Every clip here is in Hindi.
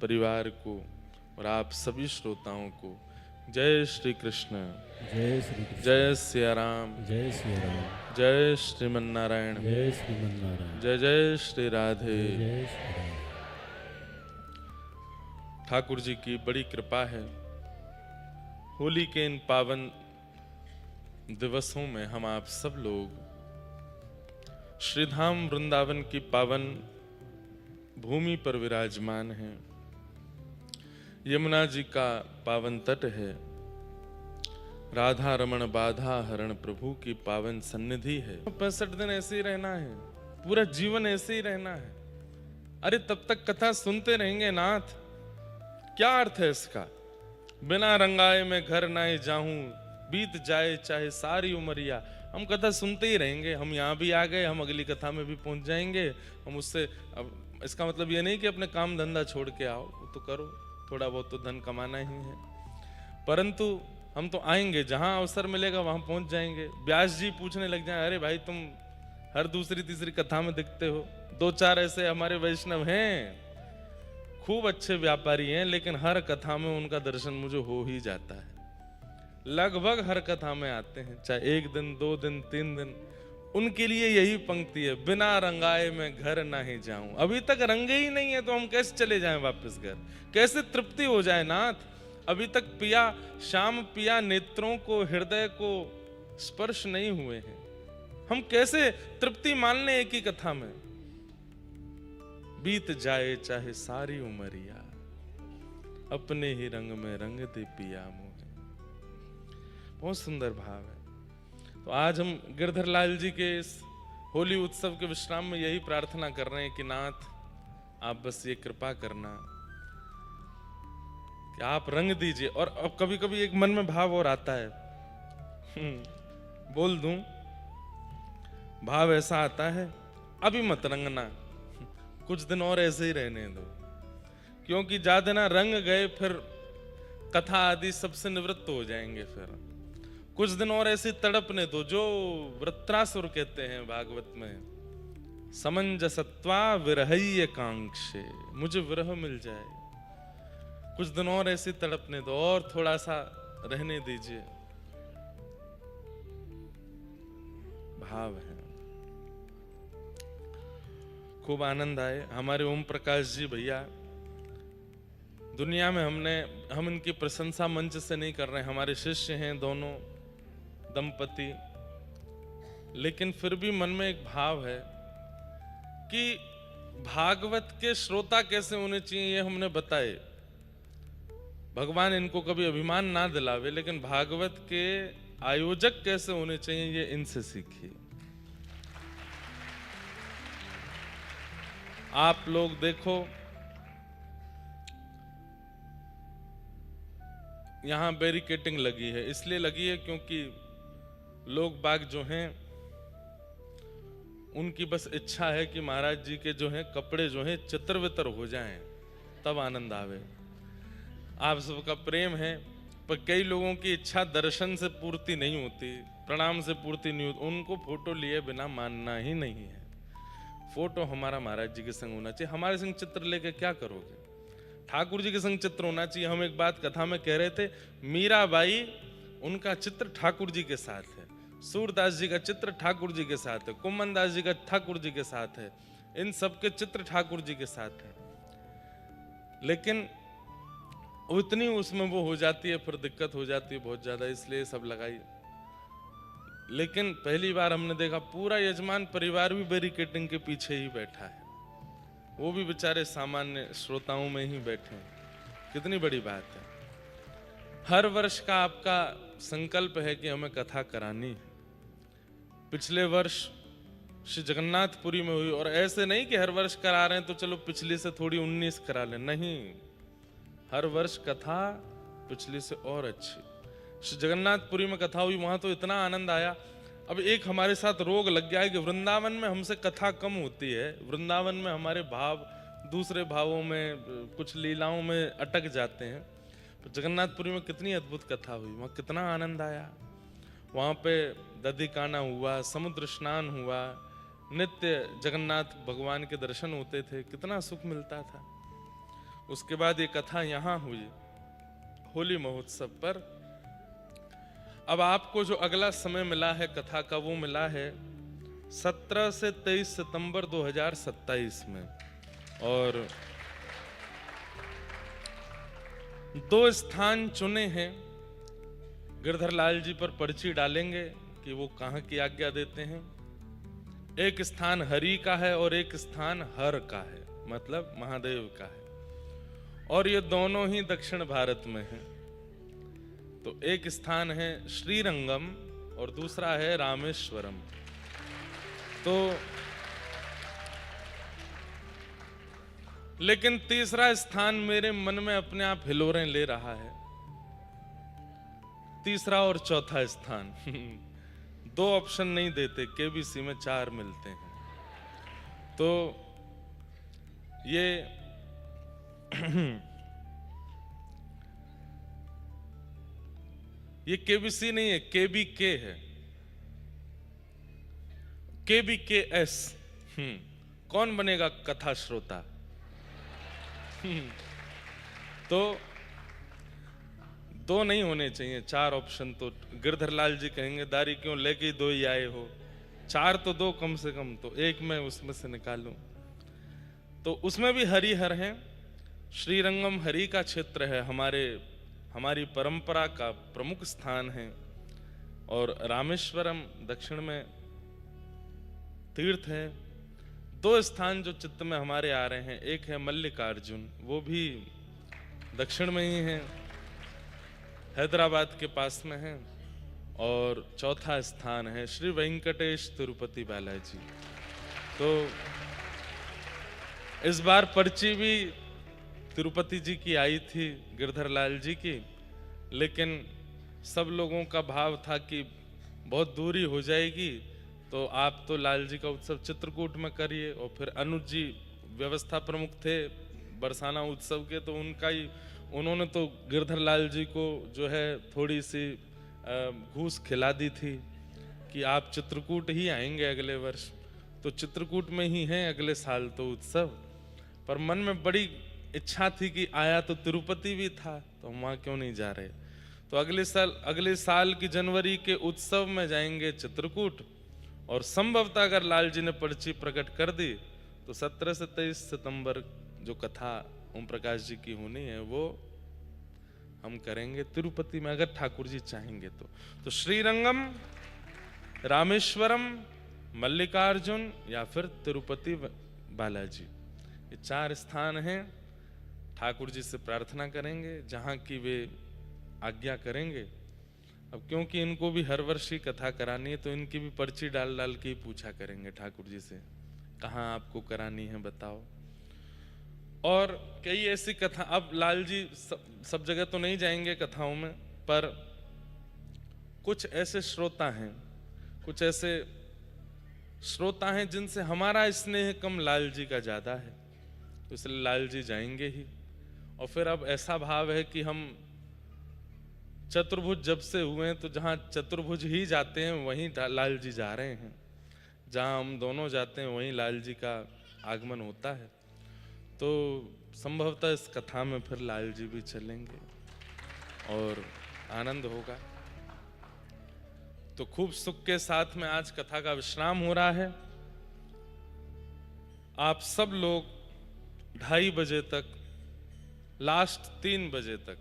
परिवार को और आप सभी श्रोताओं को जय श्री कृष्ण, जय श्री कृष्ण, जय सिया राम, जय श्री राम, जय श्रीमन नारायण, जय श्रीमन नारायण, जय जय श्री राधे। जय श्री राम। ठाकुर जी की बड़ी कृपा है, होली के इन पावन दिवसों में हम आप सब लोग श्रीधाम वृंदावन की पावन भूमि पर विराजमान हैं। यमुना जी का पावन तट है, राधा रमण बाधा हरण प्रभु की पावन सन्निधि है। 65 दिन ऐसे ही रहना है, पूरा जीवन ऐसे ही रहना है। अरे तब तक कथा सुनते रहेंगे नाथ, क्या अर्थ है इसका? बिना रंगाए मैं घर नाए जाऊं, बीत जाए चाहे सारी उमरिया। हम कथा सुनते ही रहेंगे। हम यहाँ भी आ गए, हम अगली कथा में भी पहुंच जाएंगे। हम उससे अब इसका मतलब ये नहीं कि अपने काम धंधा छोड़ के आओ, तो करो, थोड़ा बहुत तो धन कमाना ही है, परंतु हम तो आएंगे, जहां अवसर मिलेगा वहां पहुंच जाएंगे। व्यास जी पूछने लग जाए, अरे भाई तुम हर दूसरी तीसरी कथा में दिखते हो, 2-4 ऐसे हमारे वैष्णव हैं, खूब अच्छे व्यापारी हैं, लेकिन हर कथा में उनका दर्शन मुझे हो ही जाता है। लगभग हर कथा में आते हैं, चाहे 1 दिन 2 दिन 3 दिन। उनके लिए यही पंक्ति है, बिना रंगाए मैं घर ना ही जाऊं। अभी तक रंगे ही नहीं है तो हम कैसे चले जाएं वापस घर? कैसे तृप्ति हो जाए नाथ? अभी तक पिया श्याम पिया नेत्रों को, हृदय को स्पर्श नहीं हुए हैं। हम कैसे तृप्ति मान लें एक ही कथा में? बीत जाए चाहे सारी उमरिया, अपने ही रंग में रंग दे पिया मोहे। बहुत सुंदर भाव है। तो आज हम गिरधर लाल जी के इस होली उत्सव के विश्राम में यही प्रार्थना कर रहे हैं कि नाथ आप बस ये कृपा करना कि आप रंग दीजिए। और अब कभी कभी एक मन में भाव और आता है, बोल दूं, भाव ऐसा आता है, अभी मत रंगना, कुछ दिन और ऐसे ही रहने दो, क्योंकि ज्यादा ना रंग गए फिर कथा आदि सबसे निवृत्त हो जाएंगे। फिर कुछ दिन और ऐसी तड़पने दो, जो वृत्रासुर कहते हैं भागवत में, समंजसत्वा विरहय कांक्षे, मुझे विरह मिल जाए। कुछ दिन और ऐसी तड़पने दो, और थोड़ा सा रहने दीजिए। भाव है, खूब आनंद आए। हमारे ओम प्रकाश जी भैया, दुनिया में हम इनकी प्रशंसा मंच से नहीं कर रहे हैं, हमारे शिष्य हैं दोनों दंपति, लेकिन फिर भी मन में एक भाव है कि भागवत के श्रोता कैसे होने चाहिए ये हमने बताए। भगवान इनको कभी अभिमान ना दिलावे, लेकिन भागवत के आयोजक कैसे होने चाहिए ये इनसे सीखिए। आप लोग देखो, यहां बैरिकेटिंग लगी है, इसलिए लगी है क्योंकि लोग बाग जो हैं उनकी बस इच्छा है कि महाराज जी के जो हैं कपड़े जो हैं चित्र वित्र हो जाएं, तब आनंद आवे। आप सबका प्रेम है, पर कई लोगों की इच्छा दर्शन से पूर्ति नहीं होती, प्रणाम से पूर्ति नहीं होती, उनको फोटो लिए बिना मानना ही नहीं है। फोटो हमारा महाराज जी के संग होना चाहिए। हमारे संग चित्र लेके क्या करोगे? ठाकुर जी के संग चित्र होना चाहिए। हम एक बात कथा में कह रहे थे, मीराबाई उनका चित्र ठाकुर जी के साथ है, सूरदास जी का चित्र ठाकुर जी के साथ है, कुम्मन दास जी का ठाकुर जी के साथ है, इन सबके चित्र ठाकुर जी के साथ है। लेकिन उतनी उसमें वो हो जाती है, फिर दिक्कत हो जाती है बहुत ज्यादा, इसलिए सब लगाई। लेकिन पहली बार हमने देखा पूरा यजमान परिवार भी बैरिकेटिंग के पीछे ही बैठा है, वो भी बेचारे सामान्य श्रोताओं में ही बैठे हैं। कितनी बड़ी बात है। हर वर्ष का आपका संकल्प है कि हमें कथा करानी है। पिछले वर्ष श्री जगन्नाथपुरी में हुई, और ऐसे नहीं कि हर वर्ष करा रहे हैं तो चलो पिछली से थोड़ी 19 करा लें, नहीं, हर वर्ष कथा पिछली से और अच्छी। श्री जगन्नाथपुरी में कथा हुई, वहां तो इतना आनंद आया। अब एक हमारे साथ रोग लग गया है कि वृंदावन में हमसे कथा कम होती है, वृंदावन में हमारे भाव दूसरे भावों में, कुछ लीलाओं में अटक जाते हैं। जगन्नाथपुरी में कितनी अद्भुत कथा हुई, वहाँ कितना आनंद आया। वहाँ पे दधिकाना हुआ, समुद्र स्नान हुआ, नित्य जगन्नाथ भगवान के दर्शन होते थे, कितना सुख मिलता था। उसके बाद ये कथा यहाँ हुई होली महोत्सव पर। अब आपको जो अगला समय मिला है कथा का, वो मिला है 17 से 23 सितंबर 2027 में। और 2 स्थान चुने हैं, गिरधर लाल जी पर पर्ची डालेंगे कि वो कहाँ की आज्ञा देते हैं। एक स्थान हरि का है और एक स्थान हर का है, मतलब महादेव का है, और ये दोनों ही दक्षिण भारत में हैं। तो एक स्थान है श्रीरंगम और दूसरा है रामेश्वरम। तो लेकिन तीसरा स्थान मेरे मन में अपने आप हिलोरें ले रहा है, तीसरा और चौथा स्थान। 2 ऑप्शन नहीं देते, केबीसी में 4 मिलते हैं। तो ये केबीसी नहीं है, केबीके है, KBKS। कौन बनेगा कथा श्रोता? तो 2 नहीं होने चाहिए, 4 ऑप्शन। तो गिरधर लाल जी कहेंगे दारी क्यों लेके 2 ही आए हो, 4 तो 2 कम से कम, तो एक मैं उसमें से निकालूं। तो उसमें भी हरिहर हैं। श्रीरंगम हरि का क्षेत्र है, हमारी परंपरा का प्रमुख स्थान है। और रामेश्वरम दक्षिण में तीर्थ है। 2 स्थान जो चित्त में हमारे आ रहे हैं, एक है मल्लिकार्जुन, वो भी दक्षिण में ही है, हैदराबाद के पास में है। और चौथा स्थान है श्री वेंकटेश तिरुपति बालाजी। तो इस बार पर्ची भी तिरुपति जी की आई थी, गिरधर लाल जी की, लेकिन सब लोगों का भाव था कि बहुत दूरी हो जाएगी, तो आप तो लाल जी का उत्सव चित्रकूट में करिए। और फिर अनुज जी व्यवस्था प्रमुख थे बरसाना उत्सव के, तो उन्होंने तो गिरधर लाल जी को जो है थोड़ी सी घूस खिला दी थी कि आप चित्रकूट ही आएंगे अगले वर्ष। तो चित्रकूट में ही है अगले साल तो उत्सव, पर मन में बड़ी इच्छा थी कि आया तो तिरुपति भी था, तो हम वहाँ क्यों नहीं जा रहे। तो अगले साल की जनवरी के उत्सव में जाएंगे चित्रकूट। और संभवतः अगर लाल जी ने पर्ची प्रकट कर दी तो 17 से 23 सितंबर जो कथा ओम प्रकाश जी की होनी है वो हम करेंगे तिरुपति में, अगर ठाकुर जी चाहेंगे तो श्रीरंगम, रामेश्वरम, मल्लिकार्जुन या फिर तिरुपति बालाजी, ये 4 स्थान हैं। ठाकुर जी से प्रार्थना करेंगे जहां की वे आज्ञा करेंगे। अब क्योंकि इनको भी हर वर्ष ही कथा करानी है, तो इनकी भी पर्ची डाल डाल के ही पूछा करेंगे ठाकुर जी से, कहाँ आपको करानी है बताओ। और कई ऐसी कथा, अब लाल जी सब जगह तो नहीं जाएंगे कथाओं में, पर कुछ ऐसे श्रोता हैं जिनसे हमारा स्नेह कम लाल जी का ज्यादा है, तो इसलिए लाल जी जाएंगे ही। और फिर अब ऐसा भाव है कि हम चतुर्भुज जब से हुए हैं, तो जहाँ चतुर्भुज ही जाते हैं वहीं लाल जी जा रहे हैं, जहाँ हम दोनों जाते हैं वहीं लाल जी का आगमन होता है। तो संभवतः इस कथा में फिर लाल जी भी चलेंगे और आनंद होगा। तो खूब सुख के साथ में आज कथा का विश्राम हो रहा है। आप सब लोग 2:30 बजे तक, लास्ट 3 बजे तक,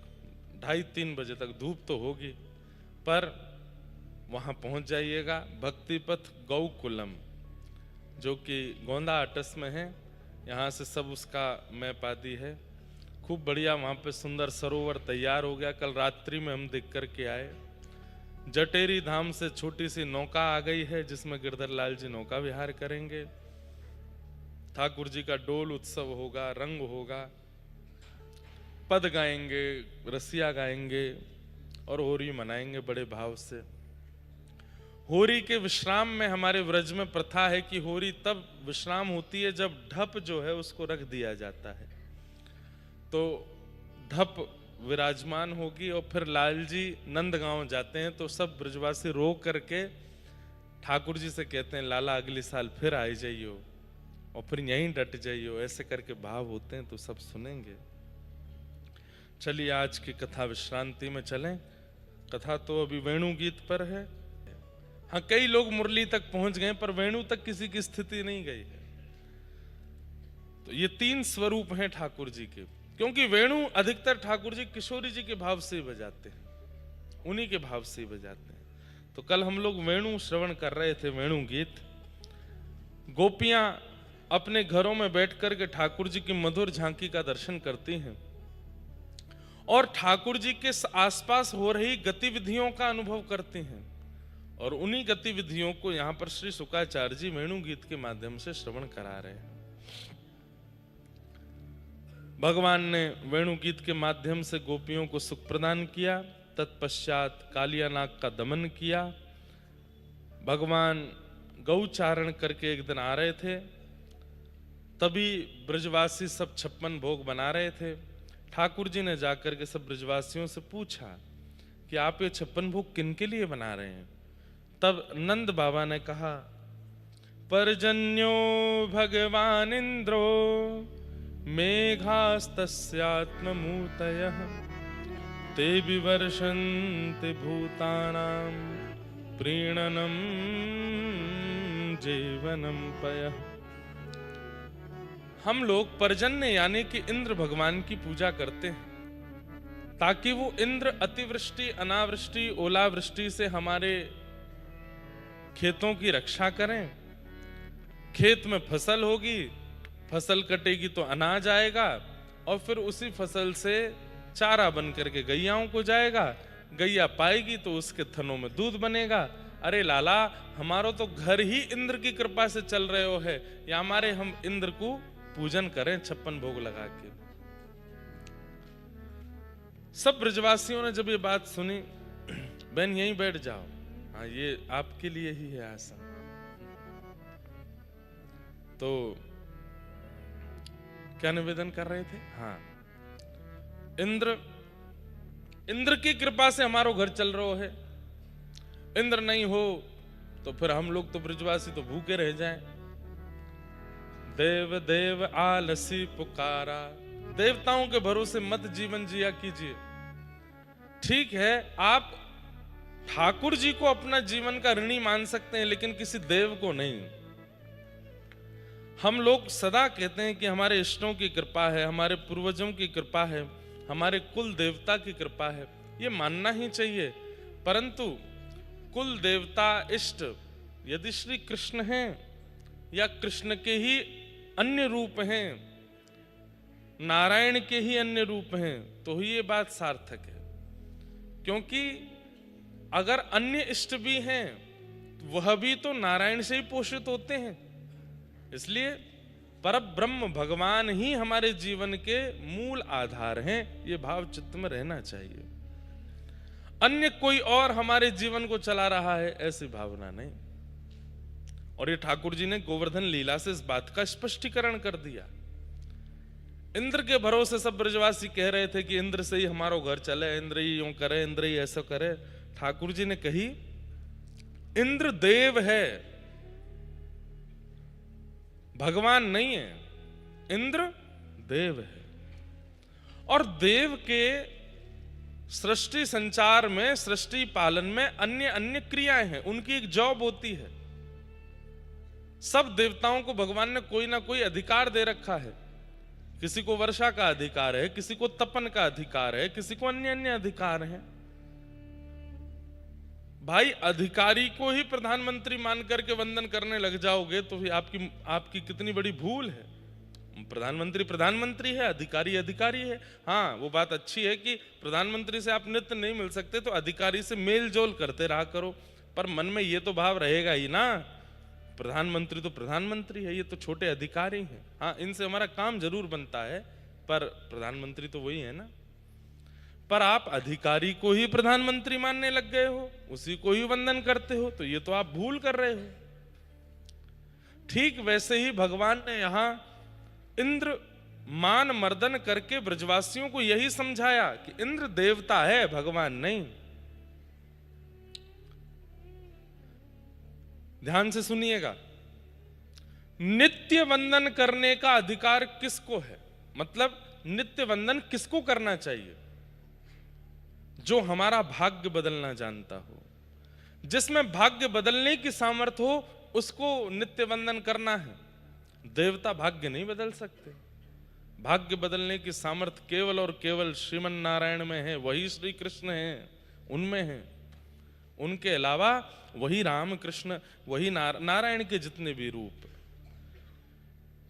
2:30-3 बजे तक धूप तो होगी, पर वहां पहुंच जाइएगा। भक्तिपथ गौकुलम जो कि गोंदा अटस में है, यहाँ से सब उसका मैप आदि है। खूब बढ़िया वहाँ पे सुंदर सरोवर तैयार हो गया, कल रात्रि में हम देख करके आए। जटेरी धाम से छोटी सी नौका आ गई है जिसमें गिरधर लाल जी नौका विहार करेंगे। ठाकुर जी का डोल उत्सव होगा, रंग होगा, पद गाएंगे, रसिया गाएंगे और होरी मनाएंगे बड़े भाव से। होरी के विश्राम में हमारे व्रज में प्रथा है कि होरी तब विश्राम होती है जब ढप जो है उसको रख दिया जाता है। तो ढप विराजमान होगी और फिर लाल जी नंदगांव जाते हैं, तो सब ब्रजवासी रो करके ठाकुर जी से कहते हैं लाला अगले साल फिर आ जाइयो और फिर यहीं डट जाइयो, ऐसे करके भाव होते हैं। तो सब सुनेंगे। चलिए आज की कथा विश्रांति में चलें। कथा तो अभी वेणु गीत पर है। हाँ, कई लोग मुरली तक पहुंच गए पर वेणु तक किसी की स्थिति नहीं गई है। तो ये 3 स्वरूप हैं ठाकुर जी के, क्योंकि वेणु अधिकतर ठाकुर जी किशोरी जी के भाव से ही बजाते हैं, उन्हीं के भाव से ही बजाते हैं। तो कल हम लोग वेणु श्रवण कर रहे थे, वेणु गीत। गोपियां अपने घरों में बैठ कर के ठाकुर जी की मधुर झांकी का दर्शन करती हैं और ठाकुर जी के आसपास हो रही गतिविधियों का अनुभव करती हैं, और उन्हीं गतिविधियों को यहां पर श्री शुकाचार्य जी वेणु गीत के माध्यम से श्रवण करा रहे हैं। भगवान ने वेणु गीत के माध्यम से गोपियों को सुख प्रदान किया। तत्पश्चात कालिया नाग का दमन किया। भगवान गौचारण करके एक दिन आ रहे थे, तभी ब्रजवासी सब 56 भोग बना रहे थे। ठाकुर जी ने जाकर के सब ब्रजवासियों से पूछा कि आप ये 56 भोग किन के लिए बना रहे हैं। तब नंद बाबा ने कहा, पर्जन्यो भगवान इंद्रो मेघास्तस्यात्ममूर्तयः ते विवर्षन्ति भूतानां प्रीणनं जीवनं पयः। हम लोग पर्जन्य यानी कि इंद्र भगवान की पूजा करते हैं ताकि वो इंद्र अतिवृष्टि, अनावृष्टि, ओलावृष्टि से हमारे खेतों की रक्षा करें। खेत में फसल होगी, फसल कटेगी तो अनाज आएगा, और फिर उसी फसल से चारा बन करके गैयाओं को जाएगा। गैया पाएगी तो उसके थनों में दूध बनेगा। अरे लाला, हमारो तो घर ही इंद्र की कृपा से चल रहे हो है, या हमारे हम इंद्र को पूजन करें 56 भोग लगा के। सब ब्रजवासियों ने जब ये बात सुनी, बहन यहीं बैठ जाओ, हाँ ये आपके लिए ही है आसन। तो क्या निवेदन कर रहे थे? हाँ, इंद्र की कृपा से हमारो घर चल रहा है। इंद्र नहीं हो तो फिर हम लोग तो ब्रजवासी तो भूखे रह जाएं। देव देव आलसी पुकारा, देवताओं के भरोसे मत जीवन जिया कीजिए। ठीक है, आप ठाकुर जी को अपना जीवन का ऋणी मान सकते हैं, लेकिन किसी देव को नहीं। हम लोग सदा कहते हैं कि हमारे इष्टों की कृपा है, हमारे पूर्वजों की कृपा है, हमारे कुल देवता की कृपा है, ये मानना ही चाहिए। परंतु कुल देवता इष्ट यदि श्री कृष्ण हैं या कृष्ण के ही अन्य रूप हैं, नारायण के ही अन्य रूप हैं, तो ही ये बात सार्थक है। क्योंकि अगर अन्य इष्ट भी हैं, वह भी तो नारायण से ही पोषित होते हैं। इसलिए परब्रह्म भगवान ही हमारे जीवन के मूल आधार हैं, ये भाव चित्त में रहना चाहिए। अन्य कोई और हमारे जीवन को चला रहा है, ऐसी भावना नहीं। और ये ठाकुर जी ने गोवर्धन लीला से इस बात का स्पष्टीकरण कर दिया। इंद्र के भरोसे सब ब्रजवासी कह रहे थे कि इंद्र से ही हमारो घर चले, इंद्र ही यूं करे, इंद्र ही ऐसा करे। ठाकुर जी ने कही, इंद्र देव है, भगवान नहीं है। इंद्र देव है, और देव के सृष्टि संचार में, सृष्टि पालन में अन्य अन्य क्रियाएं हैं, उनकी एक जॉब होती है। सब देवताओं को भगवान ने कोई ना कोई अधिकार दे रखा है। किसी को वर्षा का अधिकार है, किसी को तपन का अधिकार है, किसी को अन्य अन्य अधिकार है। भाई, अधिकारी को ही प्रधानमंत्री मान करके वंदन करने लग जाओगे तो आपकी कितनी बड़ी भूल है। प्रधानमंत्री प्रधानमंत्री है, अधिकारी अधिकारी है। हाँ, वो बात अच्छी है कि प्रधानमंत्री से आप नित्य नहीं मिल सकते, तो अधिकारी से मेल जोल करते रहा करो, पर मन में ये तो भाव रहेगा ही ना, प्रधानमंत्री तो प्रधानमंत्री है, ये तो छोटे अधिकारी हैं। हाँ, इनसे हमारा काम जरूर बनता है, पर प्रधानमंत्री तो वही है ना। पर आप अधिकारी को ही प्रधानमंत्री मानने लग गए हो, उसी को ही वंदन करते हो, तो ये तो आप भूल कर रहे हो। ठीक वैसे ही भगवान ने यहां इंद्र मान मर्दन करके ब्रजवासियों को यही समझाया कि इंद्र देवता है, भगवान नहीं। ध्यान से सुनिएगा, नित्य वंदन करने का अधिकार किसको है? मतलब नित्य वंदन किसको करना चाहिए? जो हमारा भाग्य बदलना जानता हो, जिसमें भाग्य बदलने की सामर्थ्य हो, उसको नित्य वंदन करना है। देवता भाग्य नहीं बदल सकते। भाग्य बदलने की सामर्थ्य केवल और केवल श्रीमन नारायण में है, वही श्री कृष्ण है, उनमें है। उनके अलावा वही राम कृष्ण, वही नारायण के जितने भी रूप,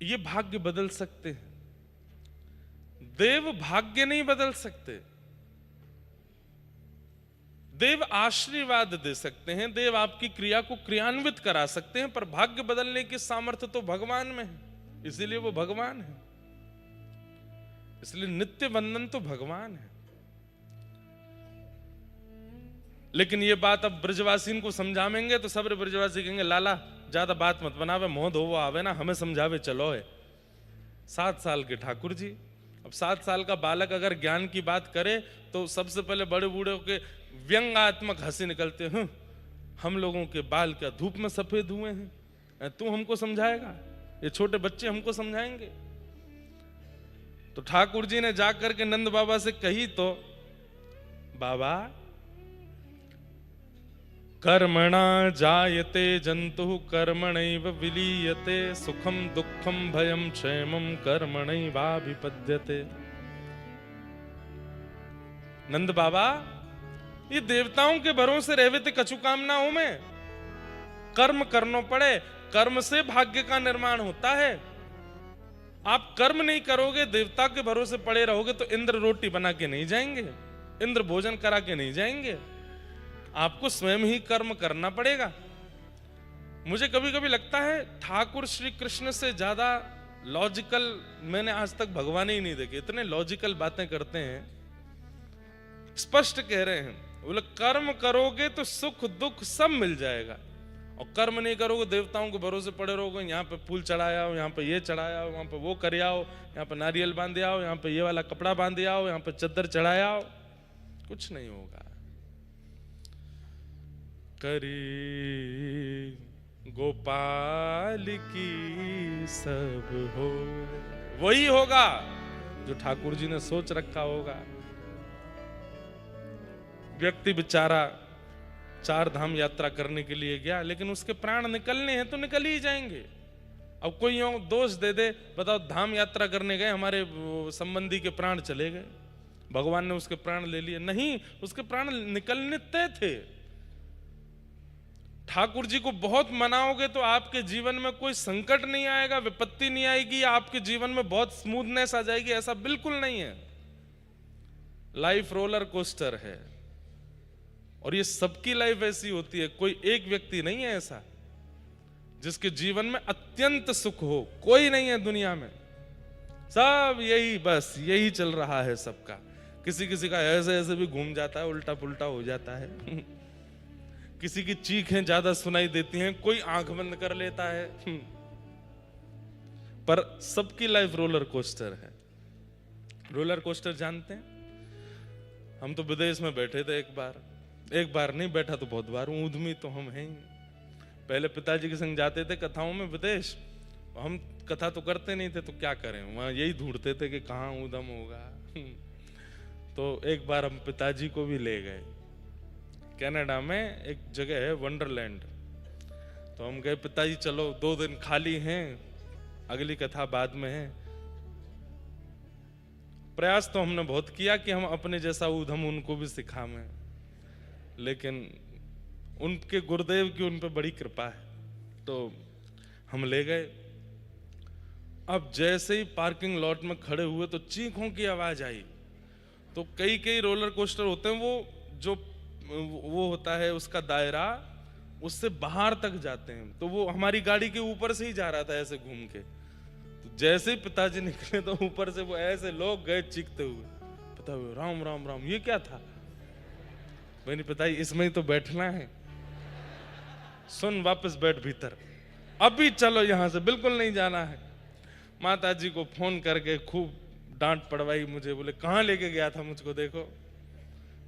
ये भाग्य बदल सकते हैं। देव भाग्य नहीं बदल सकते। देव आशीर्वाद दे सकते हैं, देव आपकी क्रिया को क्रियान्वित करा सकते हैं, पर भाग्य बदलने की सामर्थ्य तो भगवान में है, इसीलिए वो भगवान है। इसलिए नित्य वंदन तो भगवान है। लेकिन ये बात अब ब्रजवासी को समझावेंगे तो सब ब्रजवासी कहेंगे लाला ज्यादा बात मत बनावे, मोह धोवो आवे ना, हमें समझावे चलो है। 7 साल के ठाकुर जी, अब 7 साल का बालक अगर ज्ञान की बात करे तो सबसे पहले बड़े बूढ़े के व्यंग्यात्मक हंसी निकलते हैं। हम लोगों के बाल क्या धूप में सफेद हुए हैं, तू हमको समझाएगा? ये छोटे बच्चे हमको समझाएंगे? तो ठाकुर जी ने जाकर के नंद बाबा से कही तो बाबा कर्मणा जायते जंतु कर्मणैव विलीयते, सुखम दुखम भयम क्षेमम कर्मणैवाभिपद्यते। नंद बाबा, ये देवताओं के भरोसे रहवे थे कछु कामनाओं में, कर्म करना पड़े, कर्म से भाग्य का निर्माण होता है। आप कर्म नहीं करोगे, देवता के भरोसे पड़े रहोगे तो इंद्र रोटी बना के नहीं जाएंगे, इंद्र भोजन करा के नहीं जाएंगे, आपको स्वयं ही कर्म करना पड़ेगा। मुझे कभी कभी लगता है ठाकुर श्री कृष्ण से ज्यादा लॉजिकल मैंने आज तक भगवान ही नहीं देखे। इतने लॉजिकल बातें करते हैं, स्पष्ट कह रहे हैं, बोले कर्म करोगे तो सुख दुख सब मिल जाएगा, और कर्म नहीं करोगे देवताओं के भरोसे पड़े रहोगे, यहाँ पे फूल चढ़ाया हो, यहाँ पे ये चढ़ाया हो, वहां पे वो कर आओ, यहाँ पे नारियल बांधे आओ, यहाँ पे ये वाला कपड़ा बांधे आओ, यहाँ पे चद्दर चढ़ाया आओ, कुछ नहीं होगा। करी गोपाल की सब हो, वही होगा जो ठाकुर जी ने सोच रखा होगा। व्यक्ति बेचारा 4 धाम यात्रा करने के लिए गया, लेकिन उसके प्राण निकलने हैं तो निकल ही जाएंगे। अब कोई यूं दोष दे दे, बताओ धाम यात्रा करने गए, हमारे संबंधी के प्राण चले गए, भगवान ने उसके प्राण ले लिए। नहीं, उसके प्राण निकलने तय थे। ठाकुर जी को बहुत मनाओगे तो आपके जीवन में कोई संकट नहीं आएगा, विपत्ति नहीं आएगी, आपके जीवन में बहुत स्मूथनेस आ जाएगी, ऐसा बिल्कुल नहीं है। लाइफ रोलर कोस्टर है, और ये सबकी लाइफ ऐसी होती है। कोई एक व्यक्ति नहीं है ऐसा जिसके जीवन में अत्यंत सुख हो, कोई नहीं है दुनिया में। सब यही, बस यही चल रहा है सबका। किसी किसी का ऐसे ऐसे भी घूम जाता है, उल्टा पुल्टा हो जाता है। किसी की चीखें ज्यादा सुनाई देती हैं, कोई आंख बंद कर लेता है। पर सबकी लाइफ रोलर कोस्टर है। रोलर कोस्टर जानते हैं? हम तो विदेश में बैठे थे एक बार नहीं बैठा तो बहुत बार, ऊधमी तो हम हैं ही। पहले पिताजी के संग जाते थे कथाओं में विदेश, हम कथा तो करते नहीं थे तो क्या करें, वहां यही ढूंढते थे कि कहाँ ऊधम होगा। तो एक बार हम पिताजी को भी ले गए। कनाडा में एक जगह है वंडरलैंड, तो हम गए, पिताजी चलो 2 दिन खाली हैं, अगली कथा बाद में है। प्रयास तो हमने बहुत किया कि हम अपने जैसा ऊधम उनको भी सिखाएं, लेकिन उनके गुरुदेव की उन पे बड़ी कृपा है, तो हम ले गए। अब जैसे ही पार्किंग लॉट में खड़े हुए तो चीखों की आवाज आई। तो कई रोलर कोस्टर होते हैं, वो होता है उसका दायरा, उससे बाहर तक जाते हैं, तो वो हमारी गाड़ी के ऊपर से ही जा रहा था ऐसे घूम के। तो जैसे ही पिताजी निकले तो ऊपर से वो ऐसे लोग गए चीखते हुए, पता हुआ राम राम राम, ये क्या था? मैंने पिताजी इसमें ही तो बैठना है, सुन वापस बैठ भीतर, अभी चलो यहां से, बिल्कुल नहीं जाना है। माताजी को फोन करके खूब डांट पड़वाई मुझे, बोले कहाँ लेके गया था मुझको, देखो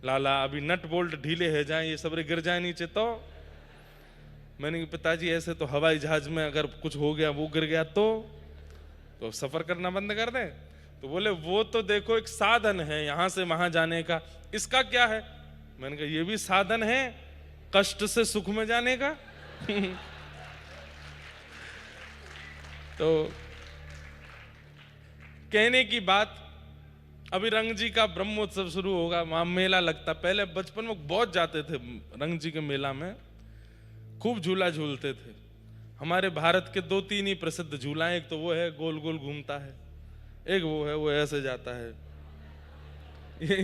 लाला अभी नट बोल्ट ढीले है जाए, ये सबरे गिर जाए नीचे तो। मैंने कहा पिताजी ऐसे तो हवाई जहाज में अगर कुछ हो गया, वो गिर गया तो सफर करना बंद कर दें। तो बोले वो तो देखो एक साधन है यहां से वहां जाने का, इसका क्या है? मैंने कहा ये भी साधन है कष्ट से सुख में जाने का। तो कहने की बात, अभी रंग जी का ब्रह्मोत्सव शुरू होगा, वहां मेला लगता। पहले बचपन में बहुत जाते थे रंग जी के मेला में, खूब झूला झूलते थे। हमारे भारत के 2-3 ही प्रसिद्ध झूला हैं, एक तो वो है गोल गोल घूमता है, एक वो है वो ऐसे जाता है।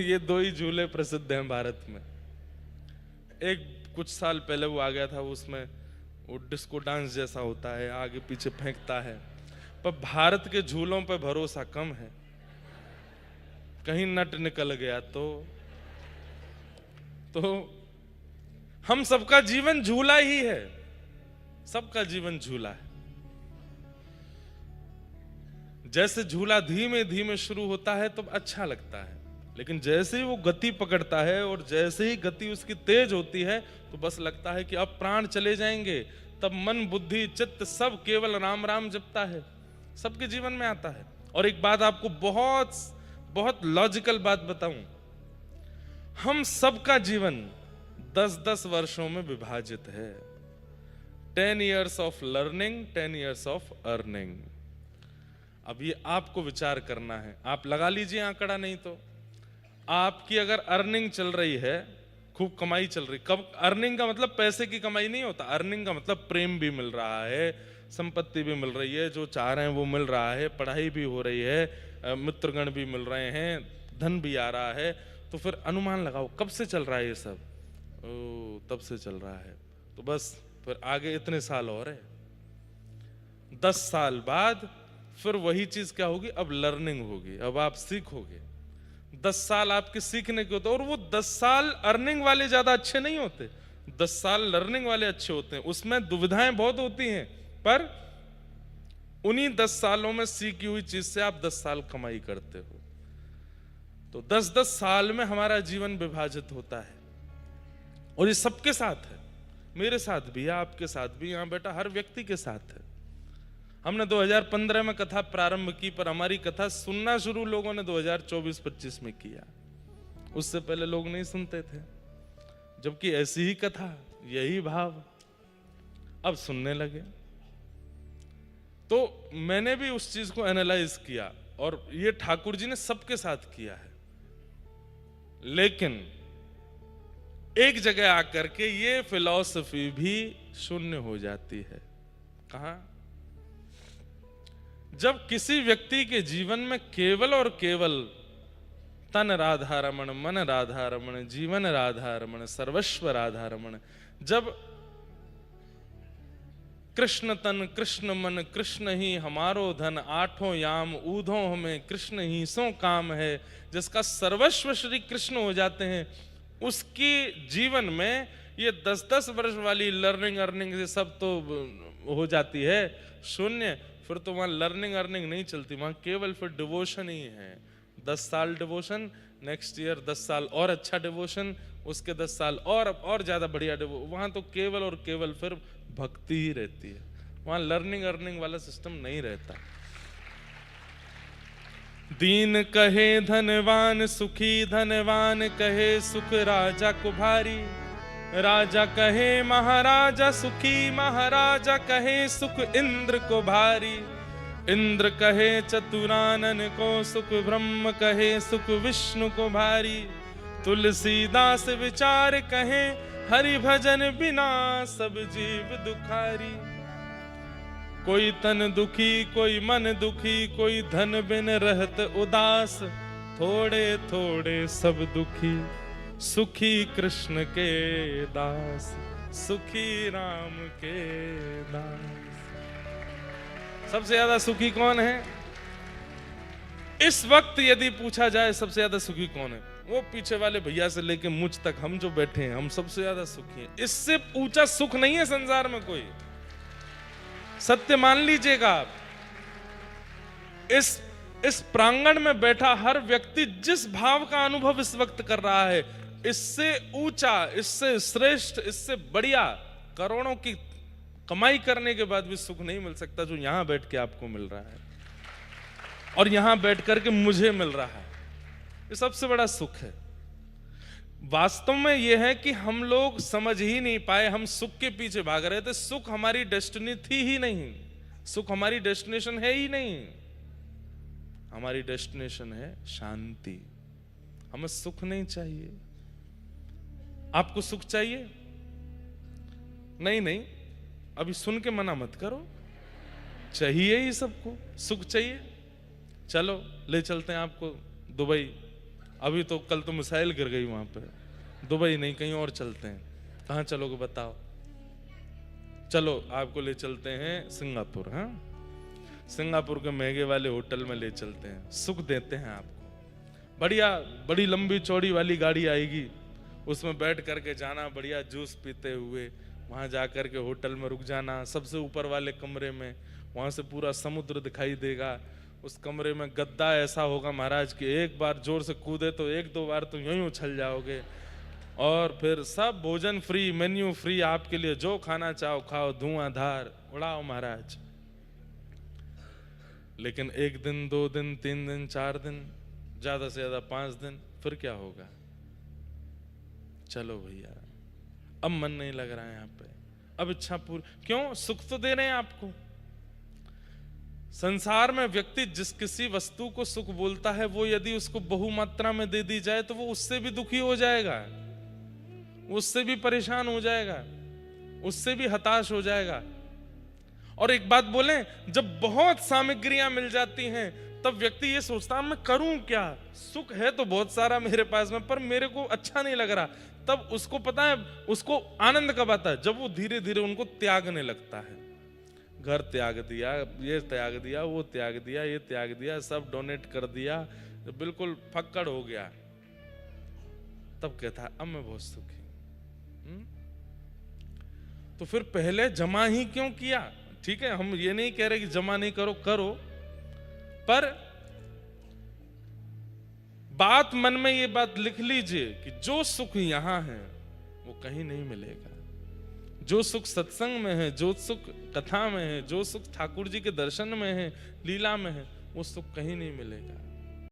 ये 2 ही झूले प्रसिद्ध हैं भारत में। एक कुछ साल पहले वो आ गया था, उसमें वो डिस्को डांस जैसा होता है, आगे पीछे फेंकता है। पर भारत के झूलों पे भरोसा कम है, कहीं नट निकल गया तो हम सबका जीवन झूला ही है, सबका जीवन झूला है। जैसे झूला धीमे धीमे शुरू होता है तो अच्छा लगता है, लेकिन जैसे ही वो गति पकड़ता है और जैसे ही गति उसकी तेज होती है तो बस लगता है कि अब प्राण चले जाएंगे। तब मन बुद्धि चित्त सब केवल राम राम जपता है, सबके जीवन में आता है। और एक बात आपको बहुत बहुत लॉजिकल बात बताऊं, हम सबका जीवन 10-10 वर्षों में विभाजित है। 10 years of learning, 10 years of earning। अब ये आपको विचार करना है, आप लगा लीजिए आंकड़ा, नहीं तो आपकी अगर अर्निंग चल रही है, खूब कमाई चल रही, कब अर्निंग का मतलब पैसे की कमाई नहीं होता, अर्निंग का मतलब प्रेम भी मिल रहा है, संपत्ति भी मिल रही है, जो चाह रहे हैं वो मिल रहा है, पढ़ाई भी हो रही है, मित्रगण भी मिल रहे हैं, धन भी आ रहा है। तो फिर अनुमान लगाओ कब से चल रहा है ये सब? तब से चल रहा है। तो बस फिर आगे इतने साल और है, 10 साल बाद फिर वही चीज क्या होगी? अब लर्निंग होगी, अब आप सीखोगे। 10 साल आपके सीखने के होते, और वो 10 साल अर्निंग वाले ज्यादा अच्छे नहीं होते, 10 साल लर्निंग वाले अच्छे होते हैं। उसमें दुविधाएं बहुत होती हैं, पर उन्हीं 10 सालों में सीखी हुई चीज से आप 10 साल कमाई करते हो। तो 10-10 साल में हमारा जीवन विभाजित होता है, और ये सबके साथ है, मेरे साथ भी है, आपके साथ भी, यहाँ बेटा हर व्यक्ति के साथ है। हमने 2015 में कथा प्रारंभ की, पर हमारी कथा सुनना शुरू लोगों ने 2024-25 में किया, उससे पहले लोग नहीं सुनते थे। जबकि ऐसी ही कथा, यही भाव अब सुनने लगे। तो मैंने भी उस चीज को एनालाइज किया, और ये ठाकुर जी ने सबके साथ किया है। लेकिन एक जगह आकर के ये फिलॉसफी भी शून्य हो जाती है। कहां? जब किसी व्यक्ति के जीवन में केवल और केवल तन राधारमण, मन राधारमण, जीवन राधारमण, सर्वस्व राधारमण, जब कृष्ण तन कृष्ण मन कृष्ण ही हमारो धन, आठों याम ऊधों हमें कृष्ण ही सो काम है, जिसका सर्वस्व श्री कृष्ण हो जाते हैं, उसकी जीवन में ये 10-10 वर्ष वाली लर्निंग अर्निंग से सब तो हो जाती है शून्य। फिर तो वहां लर्निंग अर्निंग नहीं चलती, वहां केवल फिर डिवोशन ही है। 10 साल डिवोशन, नेक्स्ट ईयर 10 साल और अच्छा डिवोशन, उसके 10 साल और ज्यादा बढ़िया डिवोशन। वहां तो केवल और केवल फिर भक्ति ही रहती है, वहां लर्निंग अर्निंग वाला सिस्टम नहीं रहता। दीन कहे धनवान सुखी, धनवान कहे सुख राजा को भारी, राजा कहे महाराजा सुखी, महाराजा कहे सुख इंद्र को भारी, इंद्र कहे चतुरानन को सुख, ब्रह्म कहे सुख विष्णु को भारी, तुलसीदास विचार कहे हरि भजन बिना सब जीव दुखारी। कोई तन दुखी कोई मन दुखी, कोई धन बिन रहत उदास, थोड़े थोड़े सब दुखी, सुखी कृष्ण के दास, सुखी राम के दास। सबसे ज्यादा सुखी कौन है इस वक्त? यदि पूछा जाए सबसे ज्यादा सुखी कौन है, वो पीछे वाले भैया से लेके मुझ तक हम जो बैठे हैं, हम सबसे ज्यादा सुखी हैं। इससे ऊंचा सुख नहीं है संसार में कोई, सत्य मान लीजिएगा आप। इस प्रांगण में बैठा हर व्यक्ति जिस भाव का अनुभव इस वक्त कर रहा है, इससे ऊंचा, इससे श्रेष्ठ, इससे बढ़िया करोड़ों की कमाई करने के बाद भी सुख नहीं मिल सकता जो यहां बैठ के आपको मिल रहा है। और यहां बैठ करके मुझे मिल रहा है, ये सबसे बड़ा सुख है। वास्तव में यह है कि हम लोग समझ ही नहीं पाए, हम सुख के पीछे भाग रहे थे। सुख हमारी डेस्टिनी थी ही नहीं, सुख हमारी डेस्टिनेशन है ही नहीं। हमारी डेस्टिनेशन है शांति। हमें सुख नहीं चाहिए। आपको सुख चाहिए? नहीं नहीं, अभी सुन के मना मत करो, चाहिए ही सबको, सुख चाहिए। चलो ले चलते हैं आपको दुबई। अभी तो कल तो मिसाइल गिर गई वहां पे। दुबई नहीं, कहीं और चलते हैं। कहां चलोगे बताओ? चलो आपको ले चलते हैं सिंगापुर। हाँ, सिंगापुर के महंगे वाले होटल में ले चलते हैं, सुख देते हैं आपको। बढ़िया बड़ी लंबी चौड़ी वाली गाड़ी आएगी, उसमें बैठ करके जाना, बढ़िया जूस पीते हुए वहां जाकर के होटल में रुक जाना, सबसे ऊपर वाले कमरे में। वहां से पूरा समुद्र दिखाई देगा। उस कमरे में गद्दा ऐसा होगा महाराज कि एक बार जोर से कूदे तो एक दो बार तो यूं ही उछल जाओगे। और फिर सब भोजन फ्री, मेन्यू फ्री आपके लिए, जो खाना चाहो खाओ, धुआंधार उड़ाओ महाराज। लेकिन एक दिन, 2 दिन, 3 दिन, 4 दिन, ज्यादा से ज्यादा 5 दिन, फिर क्या होगा? चलो भैया अब मन नहीं लग रहा है यहाँ पे, अब इच्छा पूरी। क्यों? सुख तो दे रहे हैं आपको। संसार में व्यक्ति जिस किसी वस्तु को सुख बोलता है, वो यदि उसको बहुमात्रा में दे दी जाए तो वो उससे भी दुखी हो जाएगा, उससे भी परेशान हो जाएगा, उससे भी हताश हो जाएगा। और एक बात बोलें, जब बहुत सामग्रियां मिल जाती हैं तब व्यक्ति ये सोचता मैं करूं क्या? सुख है तो बहुत सारा मेरे पास में, पर मेरे को अच्छा नहीं लग रहा। तब उसको पता है, उसको आनंद कब आता है? जब वो धीरे धीरे उनको त्यागने लगता है। घर त्याग दिया, ये त्याग दिया, वो त्याग दिया, ये त्याग दिया, सब डोनेट कर दिया, बिल्कुल फक्कड़ हो गया। तब कहता है अब मैं बहुत सुखी। तो फिर पहले जमा ही क्यों किया? ठीक है, हम ये नहीं कह रहे कि जमा नहीं करो, करो, पर बात मन में ये बात लिख लीजिए कि जो सुख यहां है वो कहीं नहीं मिलेगा। जो सुख सत्संग में है, जो सुख कथा में है, जो सुख ठाकुर जी के दर्शन में है, लीला में है, वो सुख कहीं नहीं मिलेगा।